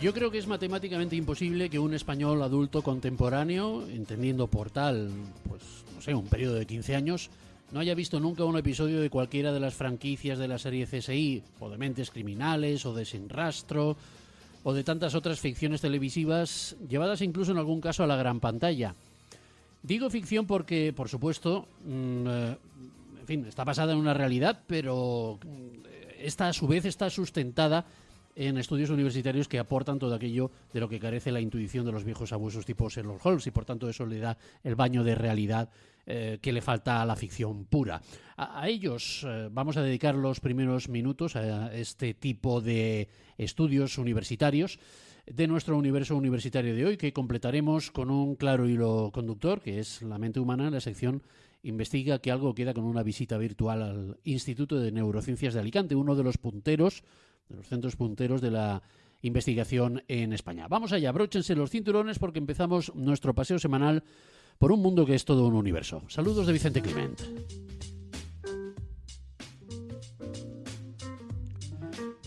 Yo creo que es matemáticamente imposible que un español adulto contemporáneo, entendiendo por tal, pues no sé, un periodo de 15 años, no haya visto nunca un episodio de cualquiera de las franquicias de la serie CSI, o de Mentes Criminales, o de Sin Rastro, o de tantas otras ficciones televisivas, llevadas incluso en algún caso a la gran pantalla. Digo ficción porque, por supuesto, en fin, está basada en una realidad, pero esta a su vez está sustentada en estudios universitarios que aportan todo aquello de lo que carece la intuición de los viejos abusos tipo Sherlock Holmes, y por tanto eso le da el baño de realidad que le falta a la ficción pura. A ellos vamos a dedicar los primeros minutos a este tipo de estudios universitarios de nuestro universo universitario de hoy, que completaremos con un claro hilo conductor, que es la mente humana. En la sección investiga que algo queda con una visita virtual al Instituto de Neurociencias de Alicante, uno de los punteros, de los centros punteros de la investigación en España. Vamos allá, abróchense los cinturones porque empezamos nuestro paseo semanal por un mundo que es todo un universo. Saludos de Vicente Climent.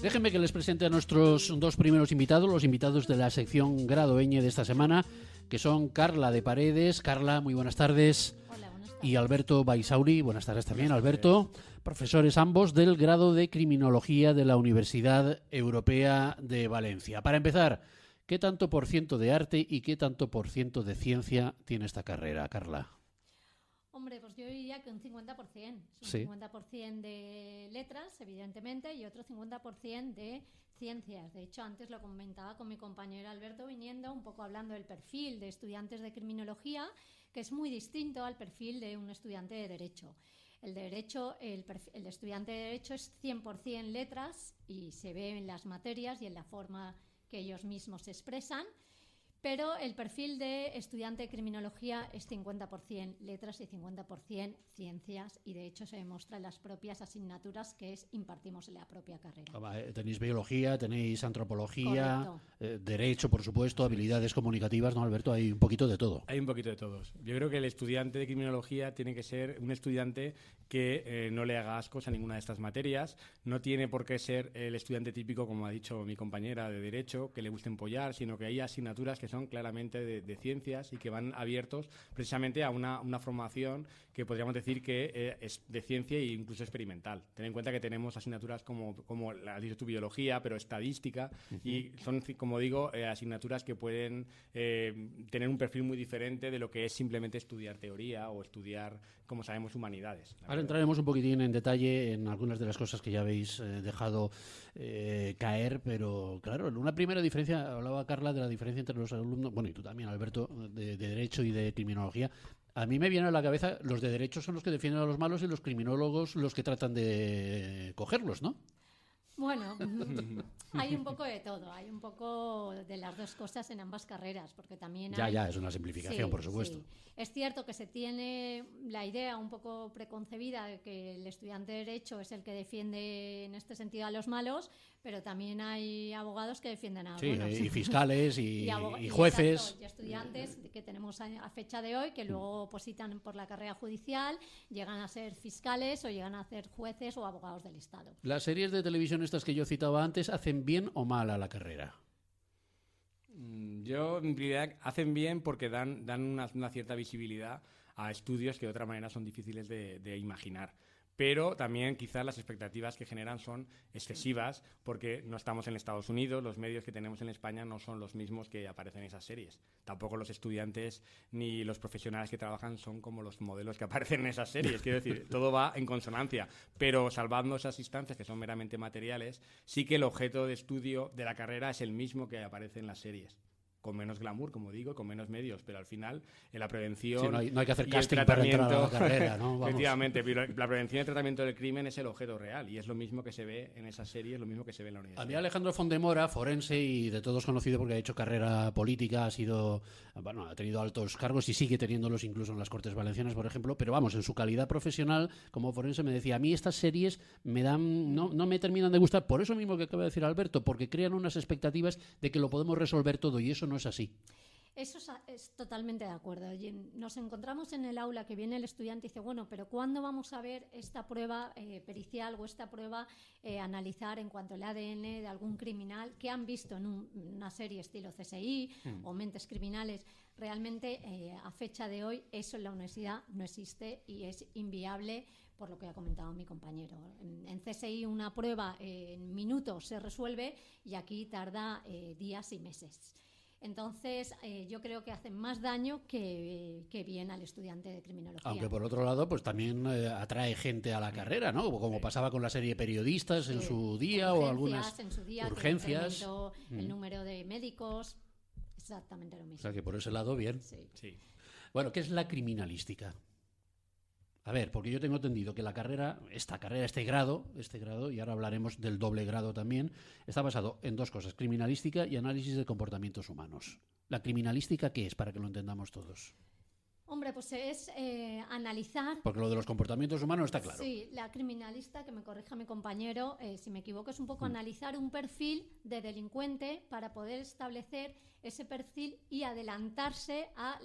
Déjenme que les presente a nuestros dos primeros invitados, los invitados de la sección Grado Ñ de esta semana, que son Carla de Paredes. Carla, muy buenas tardes. Hola, buenas tardes. Y Alberto Baisauri. Buenas tardes también, Alberto. Profesores ambos del grado de Criminología de la Universidad Europea de Valencia. Para empezar, ¿qué tanto por ciento de arte y qué tanto por ciento de ciencia tiene esta carrera, Carla? Hombre, pues yo diría que un 50%. Es Sí. un 50% de letras, evidentemente, y otro 50% de ciencias. De hecho, antes lo comentaba con mi compañero Alberto, viniendo un poco hablando del perfil de estudiantes de criminología, que es muy distinto al perfil de un estudiante de Derecho. El estudiante de Derecho es 100% letras y se ve en las materias y en la forma que ellos mismos se expresan. Pero el perfil de estudiante de criminología es 50% letras y 50% ciencias, y de hecho se demuestra en las propias asignaturas que impartimos en la propia carrera. Tenéis biología, tenéis antropología, Correcto. derecho, por supuesto, habilidades comunicativas, ¿no, Alberto? Hay un poquito de todo. Hay un poquito de todos. Yo creo que el estudiante de criminología tiene que ser un estudiante que no le haga ascos a ninguna de estas materias. No tiene por qué ser el estudiante típico, como ha dicho mi compañera de Derecho, que le guste empollar, sino que hay asignaturas que son claramente de ciencias y que van abiertos precisamente a una formación que podríamos decir que es de ciencia e incluso experimental. Ten en cuenta que tenemos asignaturas como la has dicho tu biología, pero estadística, y son, como digo, asignaturas que pueden tener un perfil muy diferente de lo que es simplemente estudiar teoría o estudiar, como sabemos, humanidades. Ahora entraremos un poquitín en detalle en algunas de las cosas que ya habéis dejado caer, pero claro, una primera diferencia, hablaba Carla de la diferencia entre los alumnos, bueno, y tú también, Alberto, de Derecho y de Criminología. A mí me viene a la cabeza, los de Derecho son los que defienden a los malos y los criminólogos los que tratan de cogerlos, ¿no? Bueno, hay un poco de todo, hay un poco de las dos cosas en ambas carreras, porque también hay... Ya, es una simplificación, Sí, por supuesto. sí. Es cierto que se tiene la idea un poco preconcebida de que el estudiante de Derecho es el que defiende en este sentido a los malos, pero también hay abogados que defienden a los buenos. Y fiscales y y jueces. exacto, y estudiantes que tenemos a fecha de hoy que luego opositan por la carrera judicial, llegan a ser fiscales o llegan a ser jueces o abogados del Estado. Las series de televisión estas que yo citaba antes, ¿hacen bien o mal a la carrera? Yo, en realidad, hacen bien porque dan una cierta visibilidad a estudios que de otra manera son difíciles de imaginar. Pero también quizás las expectativas que generan son excesivas porque no estamos en Estados Unidos, los medios que tenemos en España no son los mismos que aparecen en esas series. Tampoco los estudiantes ni los profesionales que trabajan son como los modelos que aparecen en esas series. Quiero decir, todo va en consonancia. Pero salvando esas instancias que son meramente materiales, sí que el objeto de estudio de la carrera es el mismo que aparece en las series. Con menos glamour, como digo, con menos medios, pero al final en la prevención... Sí, no hay que hacer y casting el para entrar a la tratamiento, carrera, ¿no? Vamos. Efectivamente, pero la prevención y el tratamiento del crimen es el objeto real y es lo mismo que se ve en esa serie, es lo mismo que se ve en la universidad. A mí Alejandro Fondemora, forense y de todos conocido porque ha hecho carrera política, ha tenido altos cargos y sigue teniéndolos incluso en las Cortes Valencianas, por ejemplo, pero vamos, en su calidad profesional como forense me decía, a mí estas series no me terminan de gustar, por eso mismo que acaba de decir Alberto, porque crean unas expectativas de que lo podemos resolver todo y eso no es así. Eso es totalmente de acuerdo. Nos encontramos en el aula que viene el estudiante y dice, bueno, pero ¿cuándo vamos a ver esta prueba pericial o esta prueba analizar en cuanto al ADN de algún criminal que han visto en una serie estilo CSI o Mentes Criminales? Realmente, a fecha de hoy, eso en la universidad no existe y es inviable, por lo que ha comentado mi compañero. En CSI una prueba en minutos se resuelve y aquí tarda días y meses. Entonces, yo creo que hacen más daño que bien al estudiante de criminología. Aunque por otro lado, pues también atrae gente a la carrera, ¿no? Como pasaba con la serie Periodistas en su día, o algunas en su día, urgencias. Que el número de médicos, exactamente lo mismo. O sea que por ese lado, bien. Sí. Bueno, ¿qué es la criminalística? A ver, porque yo tengo entendido que este grado, y ahora hablaremos del doble grado también, está basado en dos cosas: criminalística y análisis de comportamientos humanos. ¿La criminalística qué es, para que lo entendamos todos? Hombre, pues es analizar... Porque lo de los comportamientos humanos está claro. Sí, la criminalista, que me corrija mi compañero, si me equivoco, es un poco analizar un perfil de delincuente para poder establecer ese perfil y adelantarse a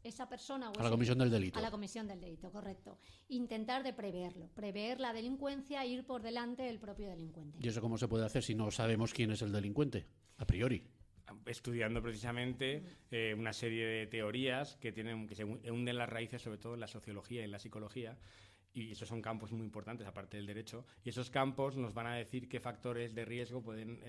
esa persona a la comisión del delito. A la comisión del delito, correcto. Intentar de prever la delincuencia e ir por delante del propio delincuente. ¿Y eso cómo se puede hacer si no sabemos quién es el delincuente, a priori? Estudiando precisamente una serie de teorías que se hunden las raíces sobre todo en la sociología y en la psicología, y esos son campos muy importantes aparte del derecho, y esos campos nos van a decir qué factores de riesgo pueden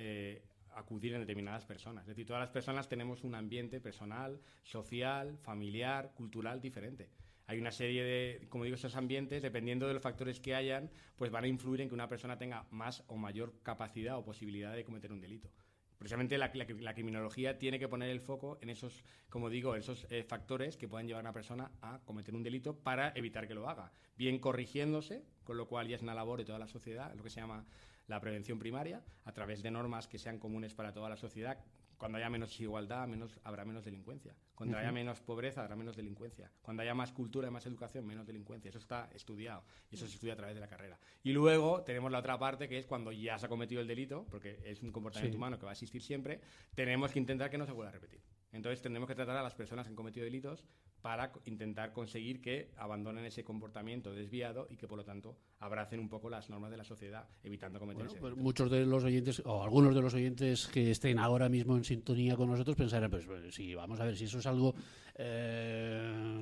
acudir en determinadas personas. Es decir, todas las personas tenemos un ambiente personal, social, familiar, cultural diferente. Hay una serie de, como digo, esos ambientes, dependiendo de los factores que hayan, pues van a influir en que una persona tenga más o mayor capacidad o posibilidad de cometer un delito. Precisamente la criminología tiene que poner el foco en esos, como digo, esos factores que puedan llevar a una persona a cometer un delito para evitar que lo haga. Bien corrigiéndose, con lo cual ya es una labor de toda la sociedad, lo que se llama la prevención primaria, a través de normas que sean comunes para toda la sociedad. Cuando haya menos desigualdad, habrá menos delincuencia. Cuando haya menos pobreza, habrá menos delincuencia. Cuando haya más cultura y más educación, menos delincuencia. Eso está estudiado y eso se estudia a través de la carrera. Y luego tenemos la otra parte, que es cuando ya se ha cometido el delito, porque es un comportamiento humano que va a existir siempre, tenemos que intentar que no se vuelva a repetir. Entonces tendremos que tratar a las personas que han cometido delitos para intentar conseguir que abandonen ese comportamiento desviado y que, por lo tanto, abracen un poco las normas de la sociedad, evitando cometer ese delito. Muchos de los oyentes, o algunos de los oyentes que estén ahora mismo en sintonía con nosotros, pensarán, pues sí, vamos a ver, si eso es algo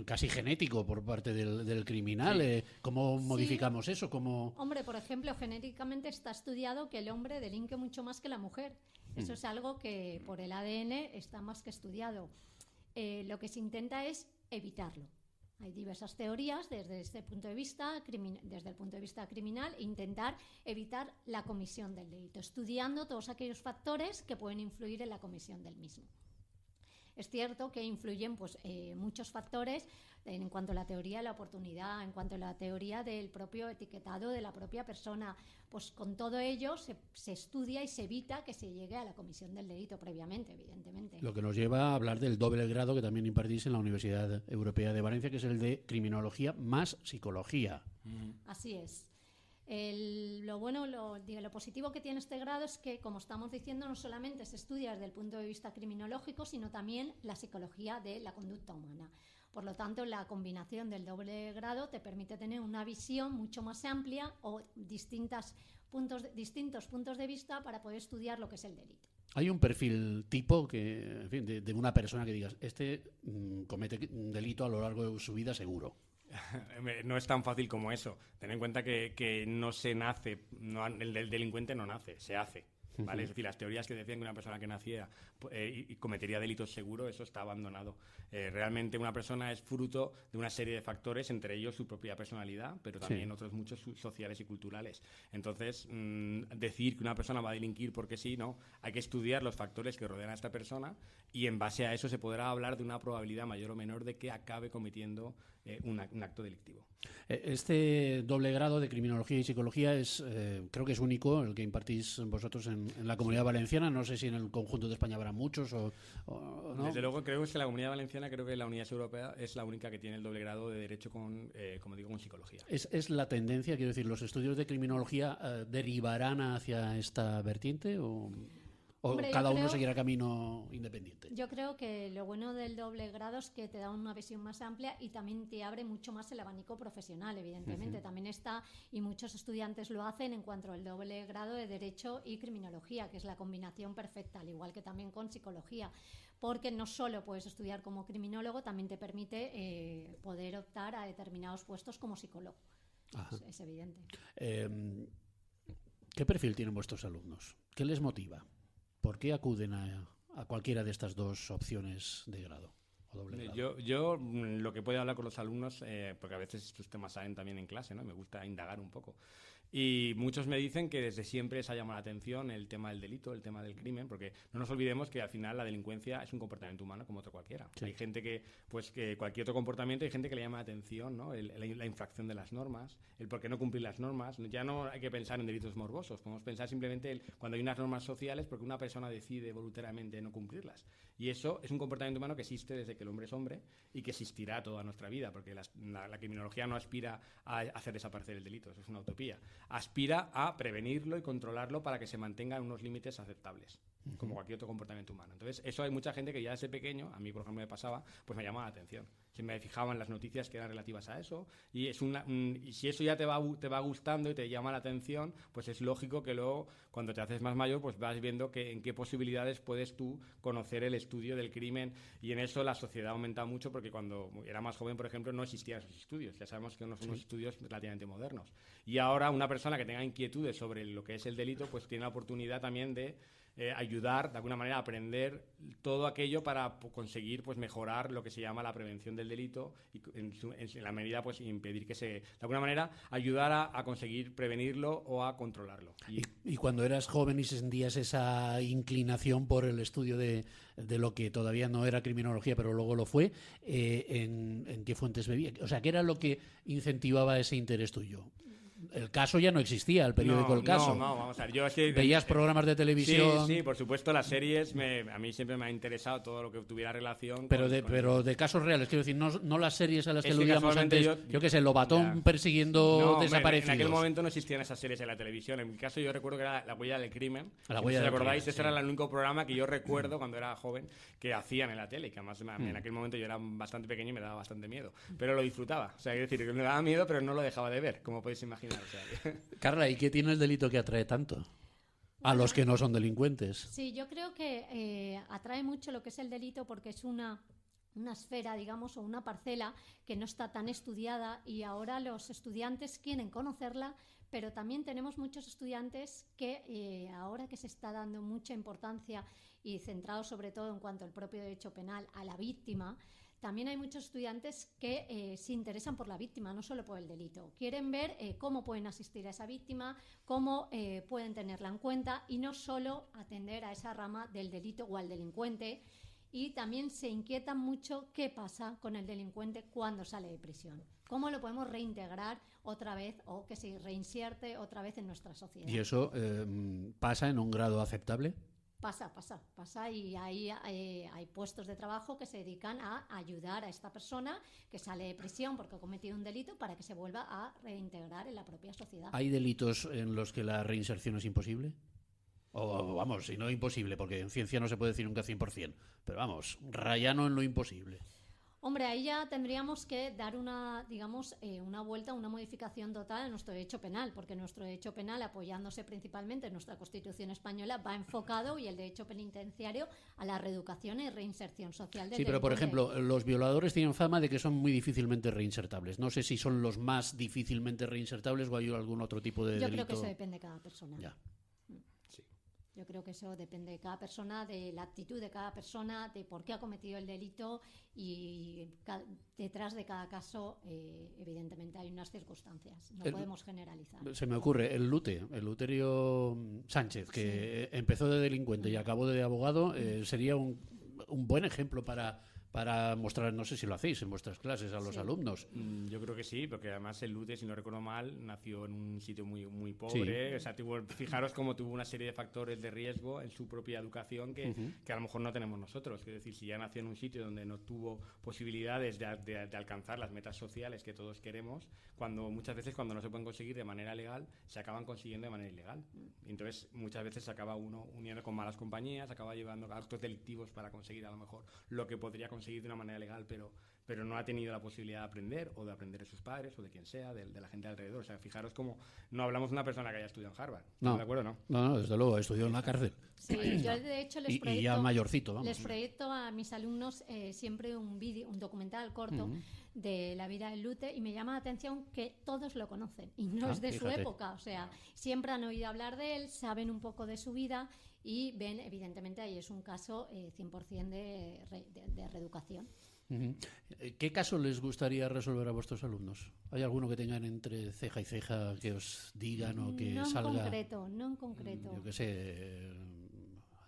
casi genético por parte del criminal, ¿cómo modificamos eso? Hombre, por ejemplo, genéticamente está estudiado que el hombre delinque mucho más que la mujer. Eso es algo que por el ADN está más que estudiado. Lo que se intenta es evitarlo. Hay diversas teorías desde este punto de vista, desde el punto de vista criminal, intentar evitar la comisión del delito, estudiando todos aquellos factores que pueden influir en la comisión del mismo. Es cierto que influyen muchos factores en cuanto a la teoría de la oportunidad, en cuanto a la teoría del propio etiquetado de la propia persona. Pues con todo ello se estudia y se evita que se llegue a la comisión del delito previamente, evidentemente. Lo que nos lleva a hablar del doble grado que también impartís en la Universidad Europea de Valencia, que es el de Criminología más Psicología. Así es. Lo positivo que tiene este grado es que, como estamos diciendo, no solamente se estudia desde el punto de vista criminológico, sino también la psicología de la conducta humana. Por lo tanto, la combinación del doble grado te permite tener una visión mucho más amplia o distintos puntos de vista para poder estudiar lo que es el delito. ¿Hay un perfil tipo que, en fin, de una persona que digas, comete un delito a lo largo de su vida seguro? No es tan fácil como eso. Ten en cuenta que no se nace, el delincuente no nace, se hace. ¿Vale? Es decir, las teorías que decían que una persona que naciera y cometería delitos seguro, eso está abandonado. Realmente una persona es fruto de una serie de factores, entre ellos su propia personalidad, pero también otros muchos sociales y culturales. Entonces, decir que una persona va a delinquir porque sí, no. Hay que estudiar los factores que rodean a esta persona y en base a eso se podrá hablar de una probabilidad mayor o menor de que acabe cometiendo un acto delictivo. Este doble grado de criminología y psicología creo que es único, el que impartís vosotros en la Comunidad Valenciana. No sé si en el conjunto de España habrá muchos o no. Desde luego creo que la Comunidad Valenciana, creo que la Unidad Europea es la única que tiene el doble grado de derecho con psicología. ¿Es la tendencia? Quiero decir, ¿los estudios de criminología derivarán hacia esta vertiente o...? ¿O Hombre, cada uno seguirá camino independiente? Yo creo que lo bueno del doble grado es que te da una visión más amplia y también te abre mucho más el abanico profesional, evidentemente. También está, y muchos estudiantes lo hacen en cuanto al doble grado de Derecho y Criminología, que es la combinación perfecta, al igual que también con Psicología. Porque no solo puedes estudiar como criminólogo, también te permite poder optar a determinados puestos como psicólogo. Es evidente. ¿Qué perfil tienen vuestros alumnos? ¿Qué les motiva? ¿Por qué acuden a cualquiera de estas dos opciones de grado o doble grado? Yo lo que puedo hablar con los alumnos, porque a veces estos temas salen también en clase, ¿no? Me gusta indagar un poco. Y muchos me dicen que desde siempre les ha llamado la atención el tema del delito, el tema del crimen, porque no nos olvidemos que al final la delincuencia es un comportamiento humano como otro cualquiera. Sí. Hay gente que cualquier otro comportamiento, hay gente que le llama la atención, ¿no? La infracción de las normas, el por qué no cumplir las normas. Ya no hay que pensar en delitos morbosos, podemos pensar simplemente cuando hay unas normas sociales porque una persona decide voluntariamente no cumplirlas. Y eso es un comportamiento humano que existe desde que el hombre es hombre y que existirá toda nuestra vida, porque la criminología no aspira a hacer desaparecer el delito, eso es una utopía. Aspira a prevenirlo y controlarlo para que se mantengan unos límites aceptables, como cualquier otro comportamiento humano. Entonces, eso hay mucha gente que ya desde pequeño, a mí por ejemplo me pasaba, pues me llamaba la atención. Si me fijaba en las noticias que eran relativas a eso, y y si eso ya te va gustando y te llama la atención, pues es lógico que luego, cuando te haces más mayor, pues vas viendo en qué posibilidades puedes tú conocer el estudio del crimen, y en eso la sociedad ha aumentado mucho, porque cuando era más joven, por ejemplo, no existían esos estudios. Ya sabemos que no son unos estudios relativamente modernos. Y ahora una persona que tenga inquietudes sobre lo que es el delito, pues tiene la oportunidad también de ayudar de alguna manera a aprender todo aquello para conseguir pues mejorar lo que se llama la prevención del delito y en la medida pues impedir que de alguna manera ayudar a conseguir prevenirlo o a controlarlo. Y cuando eras joven y sentías esa inclinación por el estudio de lo que todavía no era criminología pero luego lo fue, ¿en qué fuentes bebías? O sea, ¿qué era lo que incentivaba ese interés tuyo? El Caso ya no existía, el periódico El Caso. No, vamos a ver. Yo es que, ¿veías programas de televisión? Sí, por supuesto, las series, a mí siempre me ha interesado todo lo que tuviera relación pero de casos reales, quiero decir, no las series a las que aludíamos antes, yo qué sé, Lobatón persiguiendo desaparecidos. En aquel momento no existían esas series en la televisión. En mi caso yo recuerdo que era La Huella del Crimen. La Huella si del recordáis, Crimen, ese era el único programa que yo recuerdo cuando era joven que hacían en la tele, que además en aquel momento yo era bastante pequeño y me daba bastante miedo. Pero lo disfrutaba. O sea, es decir, que me daba miedo, pero no lo dejaba de ver, como podéis imaginar. O sea, Carla, ¿y qué tiene el delito que atrae tanto a los que no son delincuentes? Sí, yo creo que atrae mucho lo que es el delito porque es una esfera, digamos, o una parcela que no está tan estudiada y ahora los estudiantes quieren conocerla, pero también tenemos muchos estudiantes que ahora que se está dando mucha importancia y centrado sobre todo en cuanto al propio derecho penal a la víctima, también hay muchos estudiantes que se interesan por la víctima, no solo por el delito. Quieren ver cómo pueden asistir a esa víctima, cómo pueden tenerla en cuenta y no solo atender a esa rama del delito o al delincuente. Y también se inquietan mucho qué pasa con el delincuente cuando sale de prisión. ¿Cómo lo podemos reintegrar otra vez o que se reinserte otra vez en nuestra sociedad? ¿Y eso pasa en un grado aceptable? Pasa y hay puestos de trabajo que se dedican a ayudar a esta persona que sale de prisión porque ha cometido un delito para que se vuelva a reintegrar en la propia sociedad. ¿Hay delitos en los que la reinserción es imposible? O vamos, si no imposible, porque en ciencia no se puede decir nunca 100%, pero vamos, rayano en lo imposible. Hombre, ahí ya tendríamos que dar una vuelta, una modificación total a nuestro derecho penal, porque nuestro derecho penal, apoyándose principalmente en nuestra Constitución española, va enfocado, y el derecho penitenciario, a la reeducación y reinserción social del delincuente. Pero por ejemplo, los violadores tienen fama de que son muy difícilmente reinsertables. No sé si son los más difícilmente reinsertables o hay algún otro tipo de delito. Yo creo que eso depende de cada persona. Ya. Yo creo que eso depende de cada persona, de la actitud de cada persona, de por qué ha cometido el delito y detrás de cada caso, evidentemente, hay unas circunstancias. No podemos generalizar. Se me ocurre, el Luterio Sánchez, que empezó de delincuente y acabó de abogado, sería un buen ejemplo para para mostrar, no sé si lo hacéis en vuestras clases a los alumnos. Yo creo que sí, porque además el Lute, si no recuerdo mal, nació en un sitio muy pobre. O sea, fijaros cómo tuvo una serie de factores de riesgo en su propia educación que a lo mejor no tenemos nosotros. Es decir, si ya nació en un sitio donde no tuvo posibilidades de alcanzar las metas sociales que todos queremos, muchas veces cuando no se pueden conseguir de manera legal, se acaban consiguiendo de manera ilegal. Entonces, muchas veces se acaba uno uniendo con malas compañías, acaba llevando actos delictivos para conseguir a lo mejor lo que podría conseguir de una manera legal, pero no ha tenido la posibilidad de aprender, o de aprender de sus padres, o de quien sea, de la gente alrededor. O sea, fijaros cómo no hablamos de una persona que haya estudiado en Harvard. No, ¿De acuerdo? No, desde luego, estudió en la cárcel. Sí, yo de hecho y ya mayorcito, vamos. Les proyecto a mis alumnos siempre un documental corto de la vida del Lute, y me llama la atención que todos lo conocen y no es de su época. O sea, siempre han oído hablar de él, saben un poco de su vida y ven, evidentemente, ahí es un caso 100% de reeducación. ¿Qué caso les gustaría resolver a vuestros alumnos? ¿Hay alguno que tengan entre ceja y ceja que os digan o que salga? No en concreto. Yo qué sé,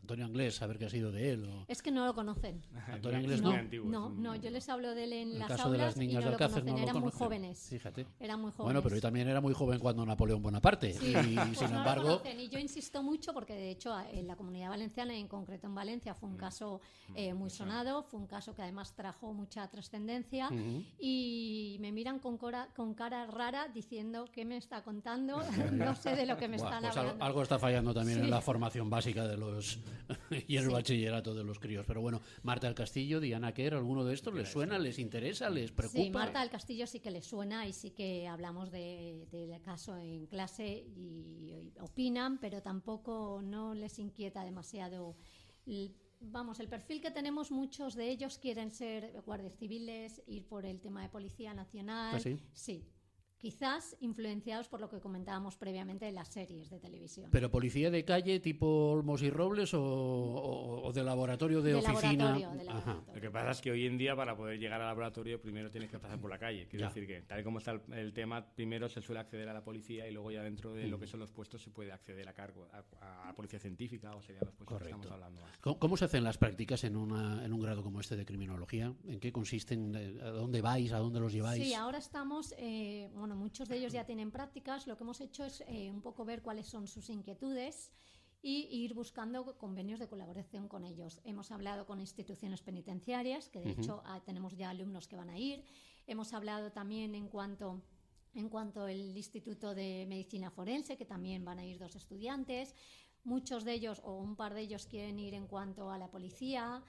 Antonio Anglés, a ver qué ha sido de él. Es que no lo conocen. Antonio Anglés no, yo les hablo de él en las caso de las aulas niñas y no de lo Alcácer conocen, no lo eran muy conocen. jóvenes. Fíjate. Eran muy jóvenes. Bueno, pero él también era muy joven cuando Napoleón Bonaparte. Sí. Y Pues sin no embargo... lo conocen. Y yo insisto mucho porque, de hecho, en la Comunidad Valenciana, y en concreto en Valencia, fue un caso muy sonado, fue un caso que además trajo mucha trascendencia, y me miran con cara rara diciendo ¿qué me está contando? No sé de lo que me están pues hablando. algo está fallando también en la formación básica de los y en el bachillerato de los críos. Pero bueno, Marta del Castillo, Diana Quer, ¿alguno de estos les suena, les interesa, les preocupa? Sí, Marta del Castillo sí que les suena, y sí que hablamos del caso en clase y opinan, pero tampoco no les inquieta demasiado. Vamos, el perfil que tenemos, muchos de ellos quieren ser guardias civiles, ir por el tema de Policía Nacional. ¿Ah, sí? Sí. Quizás influenciados por lo que comentábamos previamente de las series de televisión. ¿Pero policía de calle tipo Olmos y Robles o de laboratorio de oficina? Laboratorio. Lo que pasa es que hoy en día, para poder llegar al laboratorio, primero tienes que pasar por la calle. Quiero decir que, tal y como está el tema, primero se suele acceder a la policía, y luego ya dentro de lo que son los puestos se puede acceder a cargo a policía científica, o serían los puestos que estamos hablando más. ¿Cómo se hacen las prácticas en un grado como este de criminología? ¿En qué consisten? ¿A dónde vais? ¿A dónde los lleváis? Sí, ahora estamos... muchos de ellos ya tienen prácticas. Lo que hemos hecho es un poco ver cuáles son sus inquietudes y ir buscando convenios de colaboración con ellos. Hemos hablado con instituciones penitenciarias, que de hecho tenemos ya alumnos que van a ir. Hemos hablado también en cuanto al Instituto de Medicina Forense, que también van a ir 2 estudiantes. Muchos de ellos, o un par de ellos, quieren ir en cuanto a la policía,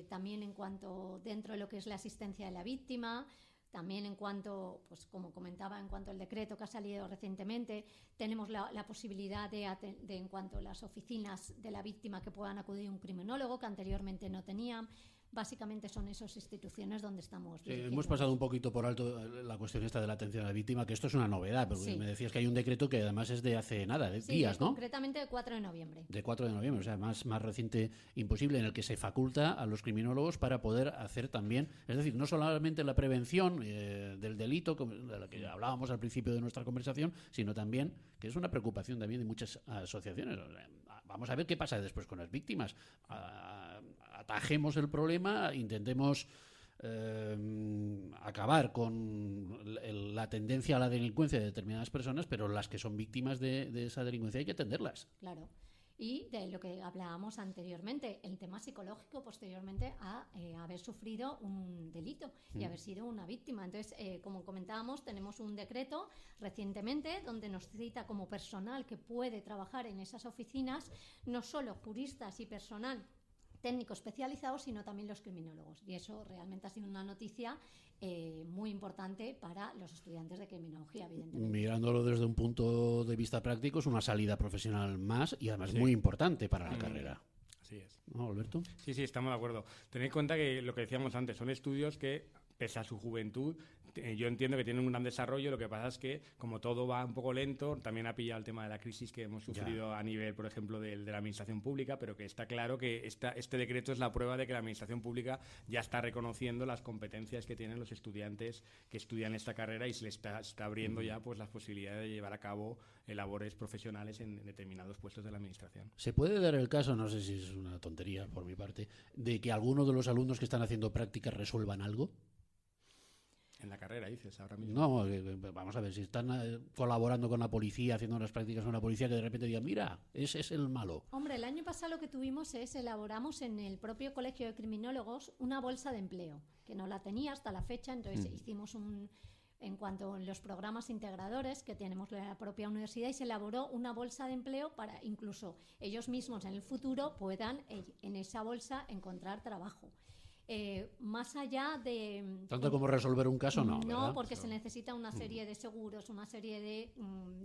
también en cuanto dentro de lo que es la asistencia de la víctima. También en cuanto, pues como comentaba, en cuanto al decreto que ha salido recientemente, tenemos la posibilidad de en cuanto a las oficinas de la víctima, que puedan acudir un criminólogo, que anteriormente no tenían. Básicamente son esas instituciones donde estamos. Hemos pasado un poquito por alto la cuestión esta de la atención a la víctima, que esto es una novedad, porque me decías que hay un decreto que además es de hace nada, días, ¿no? Concretamente de 4 de noviembre. De 4 de noviembre, o sea, más reciente imposible, en el que se faculta a los criminólogos para poder hacer también, es decir, no solamente la prevención del delito, de la que hablábamos al principio de nuestra conversación, sino también, que es una preocupación también de muchas asociaciones. Vamos a ver qué pasa después con las víctimas. Atajemos el problema, intentemos acabar con la tendencia a la delincuencia de determinadas personas, pero las que son víctimas de esa delincuencia hay que atenderlas. Claro. Y de lo que hablábamos anteriormente, el tema psicológico posteriormente a haber sufrido un delito y haber sido una víctima. Entonces, como comentábamos, tenemos un decreto recientemente donde nos cita como personal que puede trabajar en esas oficinas, no solo juristas y personal técnico especializado, sino también los criminólogos. Y eso realmente ha sido una noticia muy importante para los estudiantes de criminología, evidentemente. Mirándolo desde un punto de vista práctico, es una salida profesional más y además muy importante para la carrera. Así es. ¿No, Alberto? Sí, estamos de acuerdo. Tened en cuenta que lo que decíamos antes, son estudios que pese a su juventud. Yo entiendo que tienen un gran desarrollo, lo que pasa es que como todo va un poco lento, también ha pillado el tema de la crisis que hemos sufrido a nivel, por ejemplo, de la administración pública, pero que está claro que este decreto es la prueba de que la administración pública ya está reconociendo las competencias que tienen los estudiantes que estudian esta carrera y se les está abriendo ya pues las posibilidades de llevar a cabo labores profesionales en determinados puestos de la administración. ¿Se puede dar el caso, no sé si es una tontería por mi parte, de que algunos de los alumnos que están haciendo prácticas resuelvan algo? En la carrera, dices, ahora mismo. No, vamos a ver, si están colaborando con la policía, haciendo unas prácticas con la policía, que de repente digan, mira, ese es el malo. Hombre, el año pasado lo que tuvimos elaboramos en el propio Colegio de Criminólogos una bolsa de empleo, que no la tenía hasta la fecha, entonces hicimos en cuanto a los programas integradores que tenemos la propia universidad, y se elaboró una bolsa de empleo para incluso ellos mismos en el futuro puedan en esa bolsa encontrar trabajo. Más allá de... Tanto como resolver un caso, no. No, ¿verdad? porque se necesita una serie de seguros, una serie de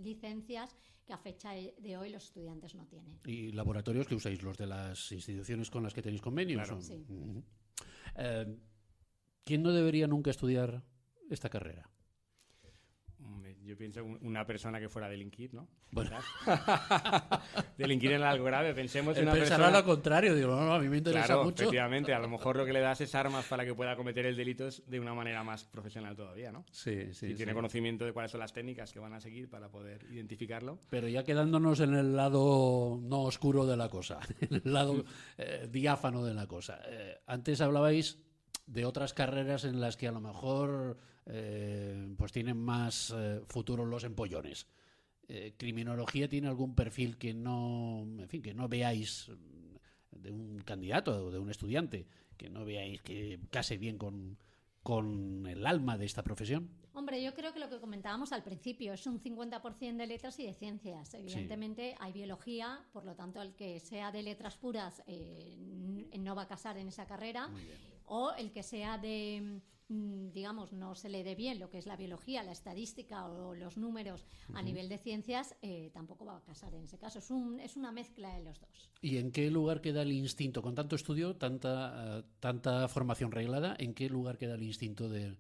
licencias que a fecha de hoy los estudiantes no tienen. ¿Y laboratorios que usáis? ¿Los de las instituciones con las que tenéis convenios? Claro. Sí. ¿Quién no debería nunca estudiar esta carrera? Yo pienso una persona que fuera a delinquir, ¿no? Bueno. Delinquir en algo grave, pensemos en una Pensará persona... lo contrario, digo, no, a mí me interesa Claro, mucho. efectivamente, a lo mejor lo que le das es armas para que pueda cometer el delito de una manera más profesional todavía, ¿no? Sí. Si tiene conocimiento de cuáles son las técnicas que van a seguir para poder identificarlo. Pero ya quedándonos en el lado no oscuro de la cosa, en el lado diáfano de la cosa. Antes hablabais de otras carreras en las que a lo mejor pues tienen más futuro los empollones. ¿Criminología tiene algún perfil que no veáis de un candidato o de un estudiante, que no veáis que case bien con el alma de esta profesión? Hombre, yo creo que lo que comentábamos al principio es un 50% de letras y de ciencias. Evidentemente hay biología, por lo tanto el que sea de letras puras no va a casar en esa carrera, o el que sea de, digamos, no se le dé bien lo que es la biología, la estadística o los números a nivel de ciencias, tampoco va a casar en ese caso. Es una mezcla de los dos. ¿Y en qué lugar queda el instinto? Con tanto estudio, tanta formación reglada, ¿en qué lugar queda el instinto del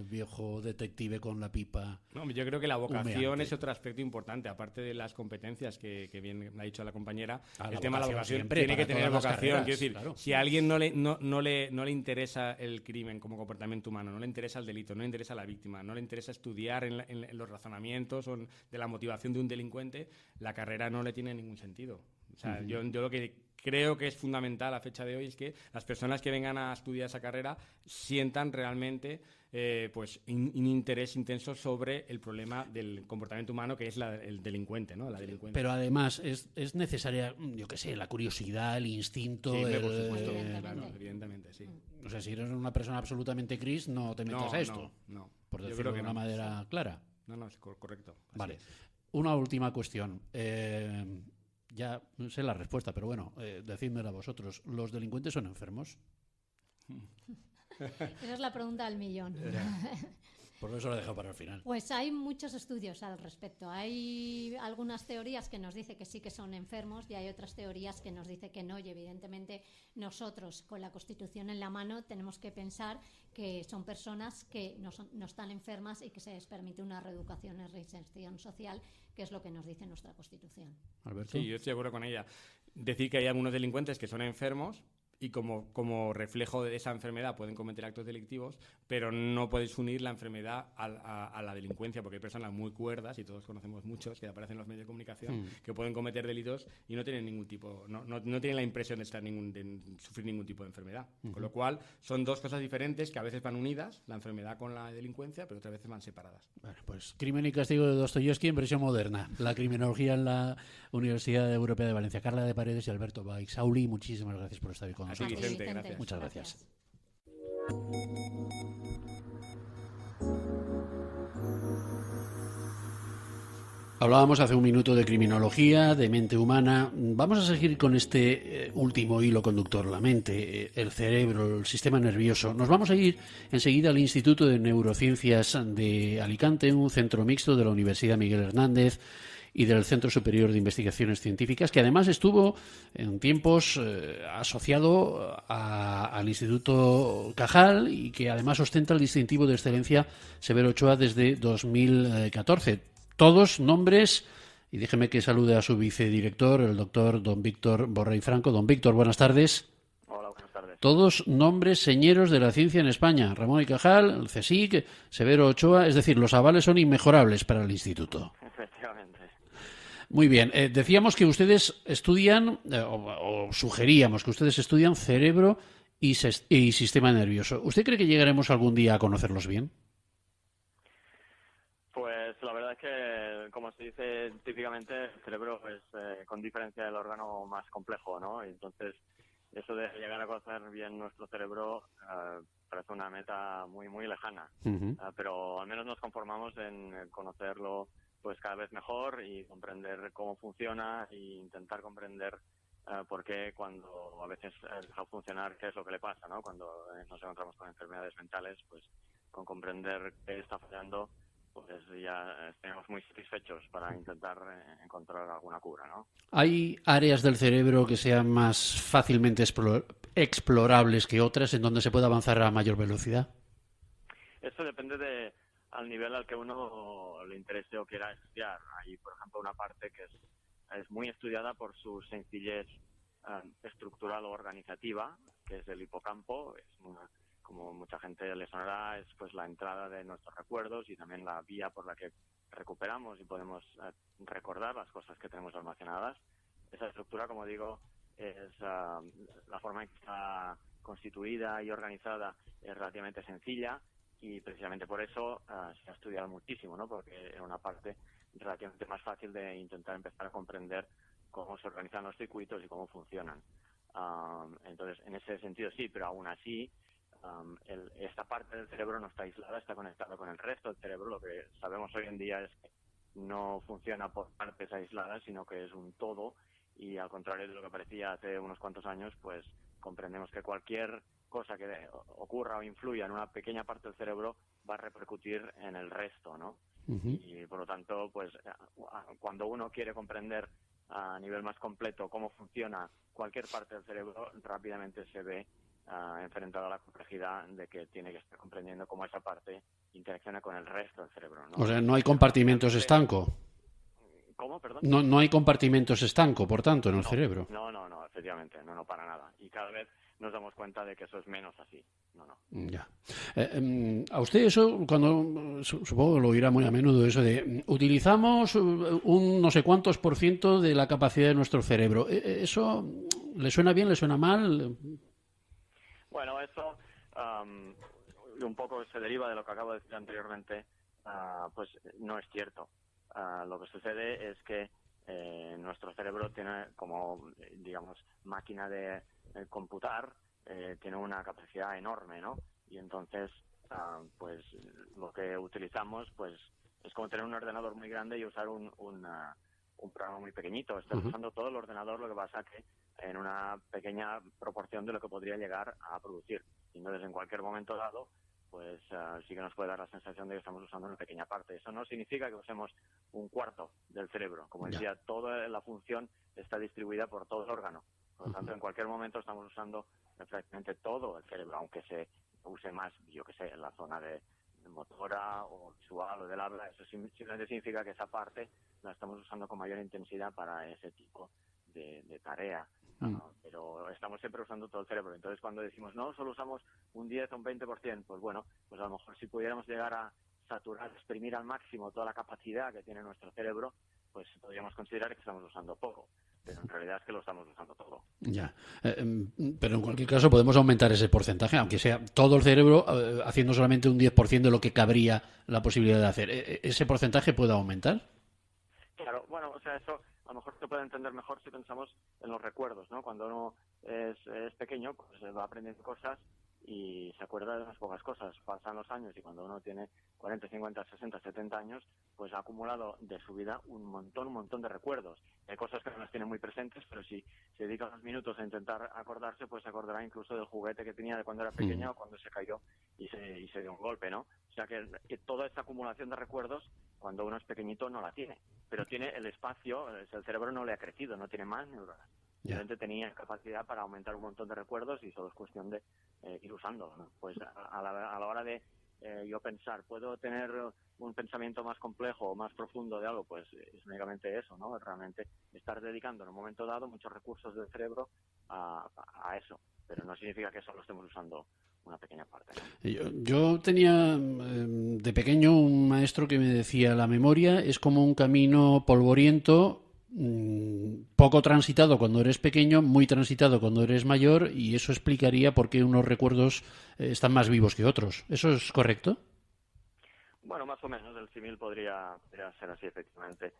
viejo detective con la pipa? No, yo creo que la vocación humeante? es otro aspecto importante, aparte de las competencias que bien ha dicho la compañera. La el tema de la vocación siempre, tiene que para tener todas las vocación. carreras, Quiero decir, claro. si a alguien no le interesa el crimen como comportamiento humano, no le interesa el delito, no le interesa la víctima, no le interesa estudiar en los razonamientos o de la motivación de un delincuente, la carrera no le tiene ningún sentido. O sea, yo lo que creo que es fundamental a fecha de hoy es que las personas que vengan a estudiar esa carrera sientan realmente pues un interés intenso sobre el problema del comportamiento humano, que es el delincuente, ¿no? La delincuencia. Pero además es necesaria, yo qué sé, la curiosidad, el instinto. Sí, el, por supuesto, Evidentemente. claro, evidentemente, sí. O sea, si eres una persona absolutamente gris, no te metas a esto. No. Por Yo decirlo creo de que una no. manera clara. No, es correcto. Así Vale. es. Una última cuestión. Ya no sé la respuesta, pero bueno, decídmela vosotros. ¿Los delincuentes son enfermos? Esa es la pregunta del millón. Por eso lo he dejado para el final. Pues hay muchos estudios al respecto. Hay algunas teorías que nos dicen que sí que son enfermos y hay otras teorías que nos dicen que no. Y evidentemente nosotros, con la Constitución en la mano, tenemos que pensar que son personas que no están enfermas y que se les permite una reeducación y reinserción social, que es lo que nos dice nuestra Constitución. Alberto. Sí, yo estoy de acuerdo con ella. Decir que hay algunos delincuentes que son enfermos y como reflejo de esa enfermedad pueden cometer actos delictivos, pero no puedes unir la enfermedad a la delincuencia, porque hay personas muy cuerdas, y todos conocemos muchos que aparecen en los medios de comunicación, que pueden cometer delitos y no tienen ningún tipo, no tienen la impresión de sufrir ningún tipo de enfermedad. Con lo cual, son dos cosas diferentes que a veces van unidas, la enfermedad con la delincuencia, pero otras veces van separadas. Bueno, pues Crimen y Castigo de Dostoyevsky en versión moderna. La criminología en la Universidad Europea de Valencia. Carla de Paredes y Alberto Baixauli, muchísimas gracias por estar con A ti, nosotros. Vicente, gracias. Muchas gracias. Hablábamos hace un minuto de criminología, de mente humana. Vamos a seguir con este último hilo conductor, la mente, el cerebro, el sistema nervioso. Nos vamos a ir enseguida al Instituto de Neurociencias de Alicante, un centro mixto de la Universidad Miguel Hernández, y del Centro Superior de Investigaciones Científicas, que además estuvo en tiempos asociado al Instituto Cajal y que además ostenta el distintivo de excelencia Severo Ochoa desde 2014. Todos nombres, y déjeme que salude a su vicedirector, el doctor don Víctor Borrell Franco. Don Víctor, buenas tardes. Hola, buenas tardes. Todos nombres señeros de la ciencia en España. Ramón y Cajal, el CSIC, Severo Ochoa, es decir, los avales son inmejorables para el instituto. Efectivamente. Muy bien, decíamos que ustedes estudian, o sugeríamos que ustedes estudian cerebro y sistema nervioso. ¿Usted cree que llegaremos algún día a conocerlos bien? Pues la verdad es que, como se dice típicamente, el cerebro es, con diferencia, el órgano más complejo, ¿no? Y entonces, eso de llegar a conocer bien nuestro cerebro parece una meta muy, muy lejana. Pero al menos nos conformamos en conocerlo pues cada vez mejor y comprender cómo funciona e intentar comprender por qué, cuando a veces deja de funcionar, qué es lo que le pasa, ¿no? Cuando nos encontramos con enfermedades mentales, pues con comprender qué está fallando, pues ya estamos muy satisfechos para intentar encontrar alguna cura, ¿no? ¿Hay áreas del cerebro que sean más fácilmente explorables que otras en donde se pueda avanzar a mayor velocidad? Eso depende al nivel al que uno le interese o quiera estudiar. Hay, por ejemplo, una parte que es muy estudiada por su sencillez estructural o organizativa, que es el hipocampo. Como mucha gente le sonará, es pues la entrada de nuestros recuerdos y también la vía por la que recuperamos y podemos recordar las cosas que tenemos almacenadas. Esa estructura, como digo, es la forma en que está constituida y organizada, es relativamente sencilla, y precisamente por eso se ha estudiado muchísimo, ¿no? Porque era una parte relativamente más fácil de intentar empezar a comprender cómo se organizan los circuitos y cómo funcionan. Entonces, en ese sentido sí, pero aún así esta parte del cerebro no está aislada, está conectada con el resto del cerebro. Lo que sabemos hoy en día es que no funciona por partes aisladas, sino que es un todo, y al contrario de lo que parecía hace unos cuantos años, pues comprendemos que cualquier cosa que ocurra o influya en una pequeña parte del cerebro va a repercutir en el resto, ¿no? Y por lo tanto, pues cuando uno quiere comprender a nivel más completo cómo funciona cualquier parte del cerebro, rápidamente se ve enfrentado a la complejidad de que tiene que estar comprendiendo cómo esa parte interacciona con el resto del cerebro, ¿no? O sea, no hay compartimentos estanco. ¿Cómo, perdón? No hay compartimentos estanco, por tanto, en el cerebro. No, efectivamente, no, para nada. Y cada vez nos damos cuenta de que eso es menos así. No. Ya. A usted eso, cuando supongo que lo oirá muy a menudo, eso de utilizamos un no sé cuántos % de la capacidad de nuestro cerebro. ¿Eso le suena bien, le suena mal? Bueno, eso un poco se deriva de lo que acabo de decir anteriormente, pues no es cierto. Lo que sucede es que nuestro cerebro tiene, como digamos, máquina de computar, tiene una capacidad enorme, ¿no? Y entonces, pues lo que utilizamos, pues es como tener un ordenador muy grande y usar un programa muy pequeñito. Estás usando todo el ordenador, lo que pasa que en una pequeña proporción de lo que podría llegar a producir. Y entonces, en cualquier momento dado, pues sí que nos puede dar la sensación de que estamos usando una pequeña parte. Eso no significa que usemos un cuarto del cerebro. Como decía, toda la función está distribuida por todo el órgano. Por lo tanto, en cualquier momento estamos usando prácticamente todo el cerebro, aunque se use más, yo que sé, en la zona de motora o visual o del habla. Eso simplemente significa que esa parte la estamos usando con mayor intensidad para ese tipo de tarea. Pero estamos siempre usando todo el cerebro. Entonces, cuando decimos, no, solo usamos un 10 o un 20%, pues bueno, pues a lo mejor si pudiéramos llegar a saturar, exprimir al máximo toda la capacidad que tiene nuestro cerebro, pues podríamos considerar que estamos usando poco. Pero en realidad es que lo estamos usando todo. Ya. Pero en cualquier caso podemos aumentar ese porcentaje, aunque sea todo el cerebro haciendo solamente un 10% de lo que cabría la posibilidad de hacer. ¿Ese porcentaje puede aumentar? Claro, bueno, o sea, eso a lo mejor se puede entender mejor si pensamos en los recuerdos, ¿no? Cuando uno es pequeño, pues va aprendiendo cosas y se acuerda de unas pocas cosas. Pasan los años y cuando uno tiene 40, 50, 60, 70 años, pues ha acumulado de su vida un montón de recuerdos. Hay cosas que no las tiene muy presentes, pero si se dedica unos minutos a intentar acordarse, pues se acordará incluso del juguete que tenía de cuando era pequeño o cuando se cayó y se dio un golpe, ¿no? O sea que toda esta acumulación de recuerdos, cuando uno es pequeñito no la tiene, pero tiene el espacio, el cerebro no le ha crecido, no tiene más neuronas. Realmente tenía capacidad para aumentar un montón de recuerdos y solo es cuestión de ir usándolo, ¿no? Pues a la hora de yo pensar, ¿puedo tener un pensamiento más complejo o más profundo de algo? Pues es únicamente eso, ¿no? Realmente estar dedicando en un momento dado muchos recursos del cerebro a eso, pero no significa que solo estemos usando una pequeña parte, ¿no? Yo tenía de pequeño un maestro que me decía, la memoria es como un camino polvoriento, poco transitado cuando eres pequeño, muy transitado cuando eres mayor, y eso explicaría por qué unos recuerdos están más vivos que otros. ¿Eso es correcto? Bueno, más o menos el símil podría ser así, efectivamente.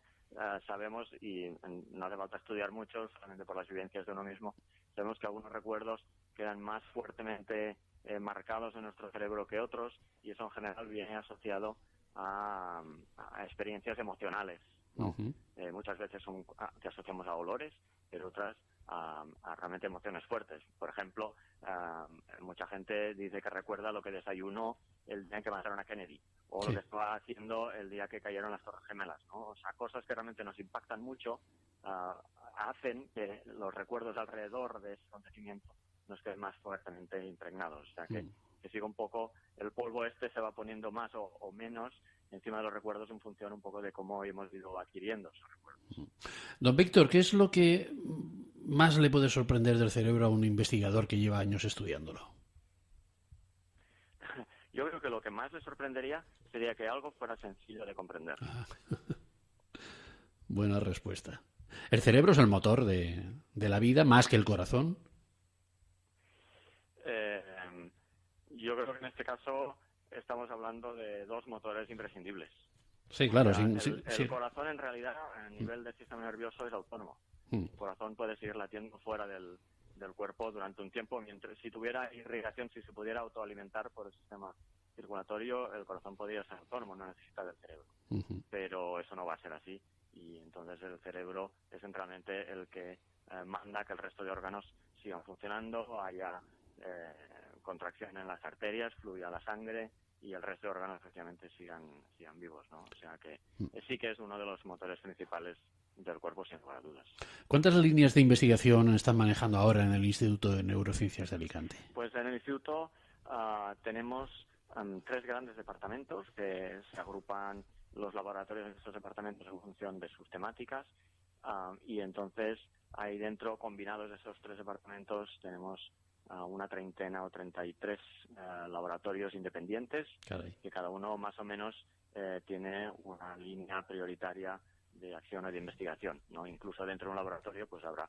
Sabemos, y no hace falta estudiar mucho, solamente por las vivencias de uno mismo, sabemos que algunos recuerdos quedan más fuertemente marcados en nuestro cerebro que otros, y eso en general viene asociado a experiencias emocionales, ¿no? Muchas veces que asociamos a olores, pero otras a realmente emociones fuertes. Por ejemplo, mucha gente dice que recuerda lo que desayunó el día en que mataron a Kennedy, o lo que estaba haciendo el día que cayeron las Torres Gemelas, ¿no? O sea, cosas que realmente nos impactan mucho, hacen que los recuerdos alrededor de ese acontecimiento nos queden más fuertemente impregnados. O sea, que siga un poco, el polvo se va poniendo más o menos encima de los recuerdos en función un poco de cómo hemos ido adquiriendo esos recuerdos. Don Víctor, ¿qué es lo que más le puede sorprender del cerebro a un investigador que lleva años estudiándolo? Yo creo que lo que más le sorprendería sería que algo fuera sencillo de comprender. Buena respuesta. ¿El cerebro es el motor de la vida más que el corazón? Yo creo que en este caso estamos hablando de dos motores imprescindibles. Sí, claro. O sea, el corazón en realidad a nivel del sistema nervioso es autónomo. El corazón puede seguir latiendo fuera del cuerpo durante un tiempo, mientras si tuviera irrigación, si se pudiera autoalimentar por el sistema circulatorio, el corazón podría ser autónomo, no necesita del cerebro. Pero eso no va a ser así, y entonces el cerebro es centralmente el que manda que el resto de órganos sigan funcionando, haya contracción en las arterias, fluya la sangre y el resto de órganos efectivamente sigan vivos, ¿no? O sea que sí que es uno de los motores principales del cuerpo, sin lugar a dudas. ¿Cuántas líneas de investigación están manejando ahora en el Instituto de Neurociencias de Alicante? Pues en el instituto tenemos 3 grandes departamentos que se agrupan los laboratorios de estos departamentos en función de sus temáticas, y entonces ahí dentro, combinados de esos 3 departamentos, tenemos una treintena o 33 laboratorios independientes. Caray. Que cada uno más o menos tiene una línea prioritaria de acción o de investigación, ¿no? Incluso dentro de un laboratorio pues habrá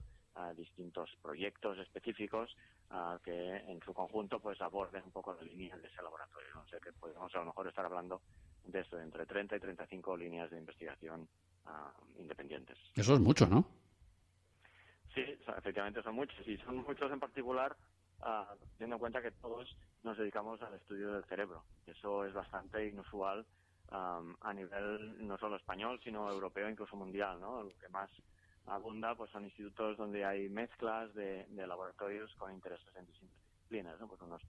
distintos proyectos específicos que en su conjunto pues aborden un poco la línea de ese laboratorio, ¿no? O sea que podemos a lo mejor estar hablando de esto, entre 30 y 35 líneas de investigación independientes. Eso es mucho, ¿no? Sí, efectivamente son muchos, y son muchos en particular teniendo en cuenta que todos nos dedicamos al estudio del cerebro. Eso es bastante inusual a nivel no solo español, sino europeo, incluso mundial, ¿no? Lo que más abunda pues son institutos donde hay mezclas de laboratorios con intereses en distintas disciplinas, ¿no? Pues unos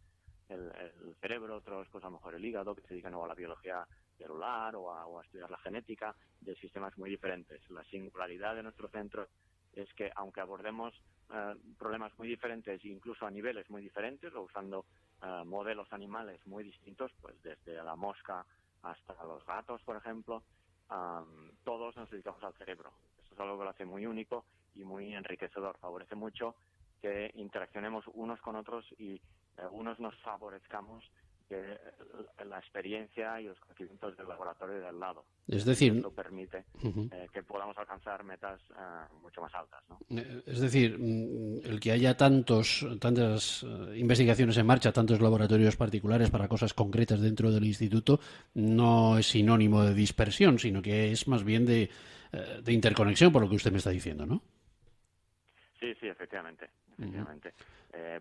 el cerebro, otros pues a lo mejor el hígado, que se dedican a la biología celular o a estudiar la genética, de sistemas muy diferentes. La singularidad de nuestro centro es que aunque abordemos problemas muy diferentes, incluso a niveles muy diferentes, o usando modelos animales muy distintos, pues desde la mosca hasta los gatos, por ejemplo, todos nos dedicamos al cerebro. Eso es algo que lo hace muy único y muy enriquecedor. Favorece mucho que interaccionemos unos con otros y unos nos favorezcamos que la experiencia y los conocimientos del laboratorio del lado. Es decir, eso permite que podamos alcanzar metas mucho más altas, ¿no? Es decir, el que haya tantas investigaciones en marcha, tantos laboratorios particulares para cosas concretas dentro del instituto, no es sinónimo de dispersión, sino que es más bien de interconexión, por lo que usted me está diciendo, ¿no? Sí, efectivamente.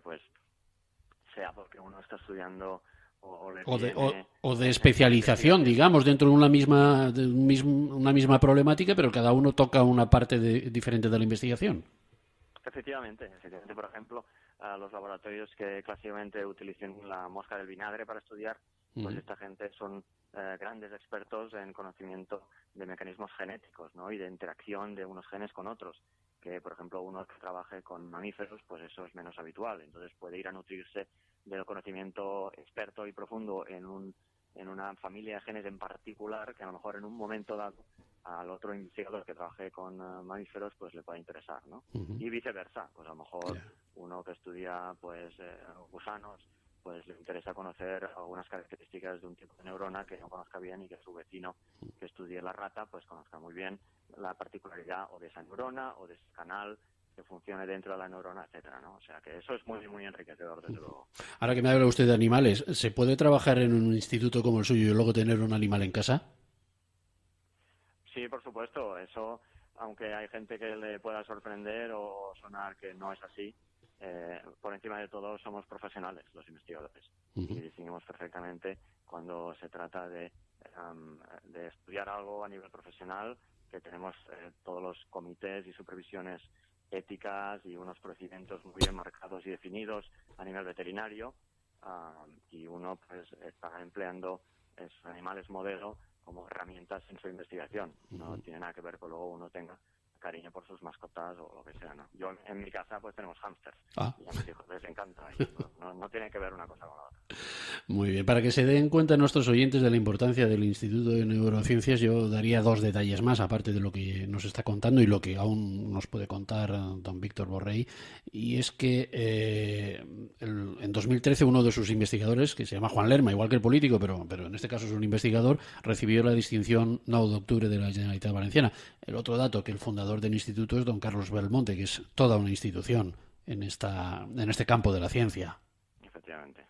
Pues sea porque uno está estudiando o de especialización, digamos, dentro de una misma problemática, pero cada uno toca una parte diferente de la investigación. Efectivamente. Por ejemplo, los laboratorios que clásicamente utilicen la mosca del vinagre para estudiar, pues esta gente son grandes expertos en conocimiento de mecanismos genéticos, ¿no? Y de interacción de unos genes con otros, que por ejemplo uno que trabaje con mamíferos, pues eso es menos habitual, entonces puede ir a nutrirse del conocimiento experto y profundo en una familia de genes en particular, que a lo mejor en un momento dado al otro investigador que trabaje con mamíferos pues le puede interesar, ¿no? Y viceversa, pues a lo mejor uno que estudia pues gusanos, pues le interesa conocer algunas características de un tipo de neurona que no conozca bien y que su vecino que estudie la rata pues conozca muy bien la particularidad o de esa neurona o de ese canal que funcione dentro de la neurona, etcétera, ¿no? O sea que eso es muy, muy enriquecedor, desde luego. Ahora que me habla usted de animales, ¿se puede trabajar en un instituto como el suyo y luego tener un animal en casa? Sí, por supuesto. Eso, aunque hay gente que le pueda sorprender o sonar que no es así, por encima de todo somos profesionales los investigadores y distinguimos perfectamente cuando se trata de estudiar algo a nivel profesional, que tenemos todos los comités y supervisiones éticas y unos procedimientos muy bien marcados y definidos a nivel veterinario, y uno pues está empleando esos animales modelo como herramientas en su investigación. No tiene nada que ver con luego uno tenga cariño por sus mascotas o lo que sea, ¿no? Yo en mi casa pues tenemos hámsters y a mis hijos les encanta y no tiene que ver una cosa con la otra. Muy bien, para que se den cuenta nuestros oyentes de la importancia del Instituto de Neurociencias, yo daría 2 detalles más, aparte de lo que nos está contando y lo que aún nos puede contar don Víctor Borrell, y es que en 2013 uno de sus investigadores, que se llama Juan Lerma, igual que el político, pero en este caso es un investigador, recibió la distinción 9 de octubre de la Generalitat Valenciana. El otro dato, que el fundador del instituto es don Carlos Belmonte, que es toda una institución en este campo de la ciencia. Efectivamente.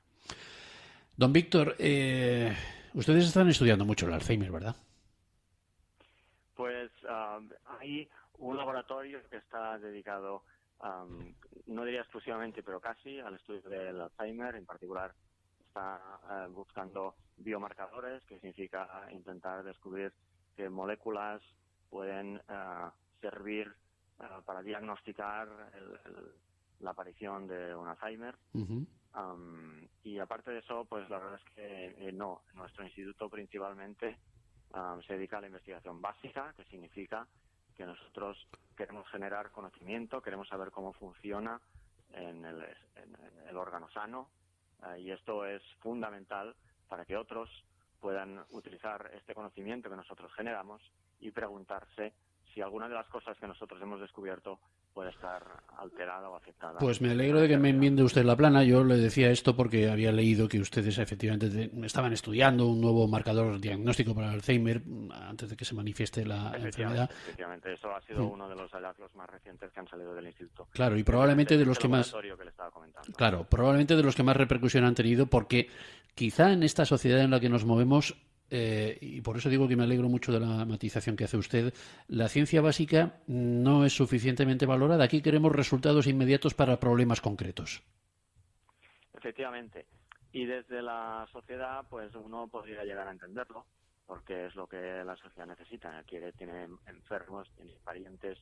Don Víctor, ustedes están estudiando mucho el Alzheimer, ¿verdad? Pues hay un laboratorio que está dedicado, no diría exclusivamente, pero casi al estudio del Alzheimer. En particular está buscando biomarcadores, que significa intentar descubrir qué moléculas pueden servir para diagnosticar la aparición de un Alzheimer. Y aparte de eso, pues la verdad es que no. Nuestro instituto principalmente se dedica a la investigación básica, que significa que nosotros queremos generar conocimiento, queremos saber cómo funciona en el órgano sano, y esto es fundamental para que otros puedan utilizar este conocimiento que nosotros generamos y preguntarse si alguna de las cosas que nosotros hemos descubierto puede estar alterada o afectada. Pues me alegro de que me enmiende usted la plana. Yo le decía esto porque había leído que ustedes efectivamente estaban estudiando un nuevo marcador diagnóstico para el Alzheimer antes de que se manifieste la enfermedad. Efectivamente, eso ha sido uno de los hallazgos más recientes que han salido del instituto. Claro, y probablemente de los que más... Que le estaba comentando. Claro, probablemente de los que más repercusión han tenido, porque quizá en esta sociedad en la que nos movemos, y por eso digo que me alegro mucho de la matización que hace usted, la ciencia básica no es suficientemente valorada. Aquí queremos resultados inmediatos para problemas concretos. Efectivamente. Y desde la sociedad, pues uno podría llegar a entenderlo, porque es lo que la sociedad necesita. Tiene enfermos, tiene parientes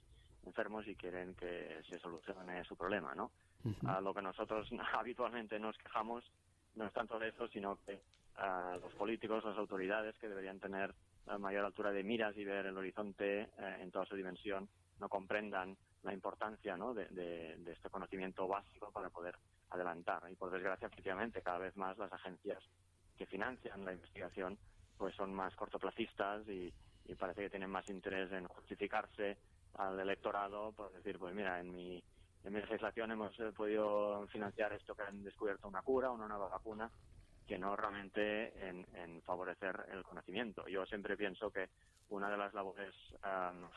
enfermos y quieren que se solucione su problema, ¿no? Lo que nosotros habitualmente nos quejamos no es tanto de eso, sino que los políticos, las autoridades, que deberían tener mayor altura de miras y ver el horizonte en toda su dimensión, no comprendan la importancia, ¿no?, de este conocimiento básico para poder adelantar. Y por desgracia, efectivamente, cada vez más las agencias que financian la investigación pues son más cortoplacistas y parece que tienen más interés en justificarse al electorado por decir, pues mira, en mi legislación hemos podido financiar esto, que han descubierto una cura, una nueva vacuna, que no realmente en favorecer el conocimiento. Yo siempre pienso que una de las labores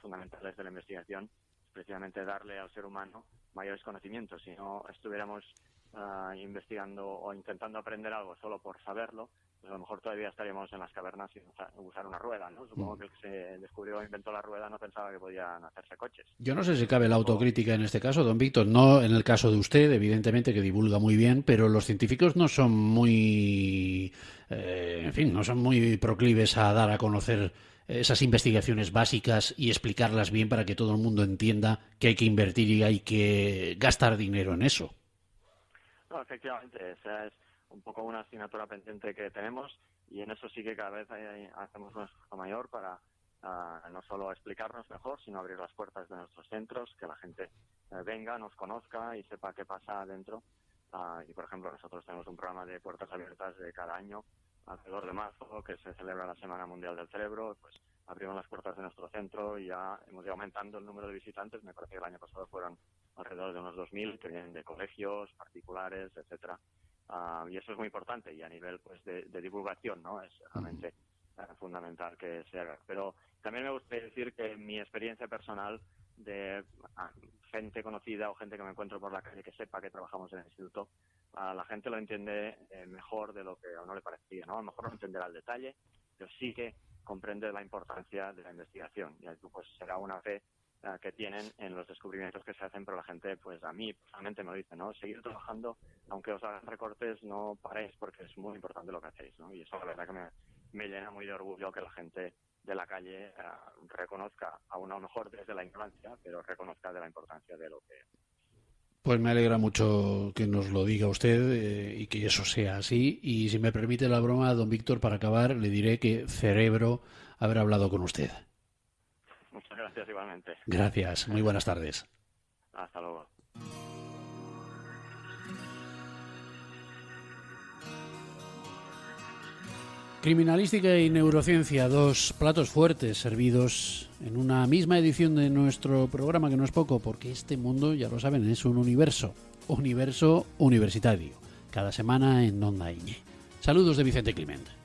fundamentales de la investigación es precisamente darle al ser humano mayores conocimientos. Si no estuviéramos investigando o intentando aprender algo solo por saberlo, pues a lo mejor todavía estaríamos en las cavernas sin usar una rueda, ¿no? Supongo que el que se descubrió e inventó la rueda no pensaba que podían hacerse coches. Yo no sé si cabe la autocrítica en este caso, don Víctor. No en el caso de usted, evidentemente, que divulga muy bien, pero los científicos no son muy... no son muy proclives a dar a conocer esas investigaciones básicas y explicarlas bien para que todo el mundo entienda que hay que invertir y hay que gastar dinero en eso. No, efectivamente, esa es un poco una asignatura pendiente que tenemos. Y en eso sí que cada vez hacemos un esfuerzo mayor para no solo explicarnos mejor, sino abrir las puertas de nuestros centros, que la gente venga, nos conozca y sepa qué pasa adentro. Y, por ejemplo, nosotros tenemos un programa de puertas abiertas de cada año, alrededor de marzo, que se celebra la Semana Mundial del Cerebro. Pues abrimos las puertas de nuestro centro y ya hemos ido aumentando el número de visitantes. Me parece que el año pasado fueron alrededor de unos 2.000, que vienen de colegios, particulares, etcétera. Y eso es muy importante, y a nivel pues de divulgación, ¿no? Es realmente fundamental que se haga. Pero también me gustaría decir que mi experiencia personal de gente conocida o gente que me encuentro por la calle que sepa que trabajamos en el instituto, la gente lo entiende mejor de lo que a uno le parecía, ¿no? A lo mejor no entenderá el detalle, pero sí que comprende la importancia de la investigación. Y pues será una fe que tienen en los descubrimientos que se hacen, pero la gente, pues a mí personalmente me lo dice, ¿no? Seguir trabajando, aunque os hagan recortes, no paréis, porque es muy importante lo que hacéis, ¿no? Y eso la verdad que me llena muy de orgullo que la gente de la calle reconozca, aún a lo mejor desde la ignorancia, pero reconozca de la importancia de lo que... Pues me alegra mucho que nos lo diga usted y que eso sea así. Y si me permite la broma, don Víctor, para acabar, le diré que cerebro haber hablado con usted. Muchas gracias igualmente. Gracias, muy buenas tardes. Hasta luego. Criminalística y neurociencia, dos platos fuertes servidos en una misma edición de nuestro programa, que no es poco, porque este mundo, ya lo saben, es un universo universitario, cada semana en Onda Iñe. Saludos de Vicente Climent.